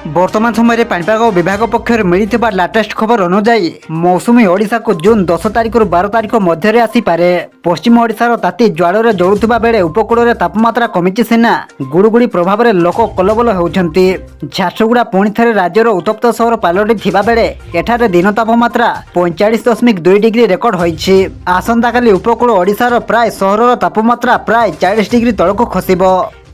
बर्तमान समय पाणीपाग विभाग पक्षर मिलता लाटेस्ट खबर अनुजाई मौसुमी ओडिशा को जून 10 तारिख रु 12 तारिख मध्य आसीपे। पश्चिम ओडिशार ताती ज्वाल जलुवा बेले उपकूल में तापमात्रा कमिची सिना गुड़गुड़ी प्रभाव में लोक कलबल होती। झारसुगुड़ा पुणी थे राज्यर उत्तप्त सहर पलटि बेले एठारे दिन तापमात्रा 45.2 डिग्री रेकर्ड होईछि। आसंता काली उपकूल ओडिशार प्राय सहर तापमात्रा प्राय 40 डिग्री तलक खसिब।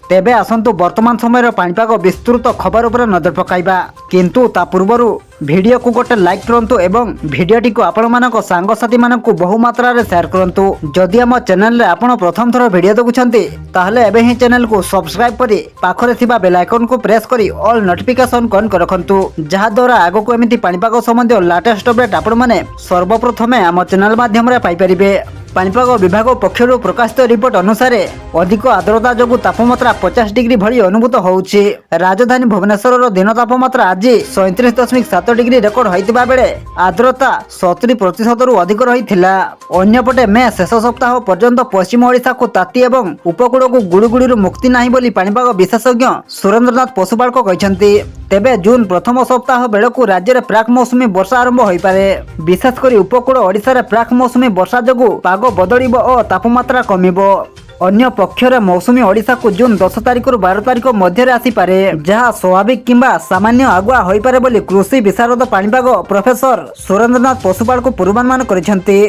तेबे आसंतु वर्तमान समय पाणीपाग विस्तृत खबर उपर नजर पकाइबा, किंतु ता पूर्वरु वीडियो को गोटे लाइक करंतु एवं वीडियोटी को आपण मानक सांगसाथी मानक बहु मात्रा रे शेयर करंतु। जदि हम चैनल रे आपण प्रथम थर वीडियो देखुछंती ताहले एबे ही चैनल को सब्सक्राइब करी पाखरे थिबा बेल आइकन को प्रेस करी ऑल नोटिफिकेशन ऑन कर रखंतु, जहा द्वारा आगो को एमिति पाणीपाग संबंधी लेटेस्ट अपडेट आपण माने सर्वप्रथमे हम चैनल माध्यम रे पाई परिबे। पाणीपाग विभाग पक्षर प्रकाशित रिपोर्ट अनुसार अधिक आर्द्रता जो तापमात्रा 50 डिग्री भली अनुभूत होउछि। राजधानी भुवनेश्वर दिन तापमात्रा आज 37.7 डिग्री रेकर्ड होइतिबा बेले आर्द्रता 70% रु अधिक रहिथिला। अन्यपटे मे शेष सप्ताह पर्यंत पश्चिम ओडिशा को ताती एवं उपकूल को गुड़गुड़ी मुक्ति नाही बोली पाणीपाग विशेषज्ञ सुरेंद्रनाथ पशुपालक कहते। तेबे जून प्रथम सप्ताह बेलू राज्य में प्राक मौसुमी वर्षा आरंभ हो पारे। विशेषकर उपकूल ओडिशा प्राक मौसुमी वर्षा जोगु पाग बदलिब और तापमात्रा कमिब। अन्य पक्षरे मौसुमी ओडिशा को जून 10 तारिख रु 12 तारिख मध्य आसीपे, जहाँ स्वाभाविक किंबा सामान्य आगुआ हो पारे बोली कृषि विशारद पाणीपाग प्रोफेसर सुरेंद्रनाथ पशुपालक पूर्वानुमान करिसेंति।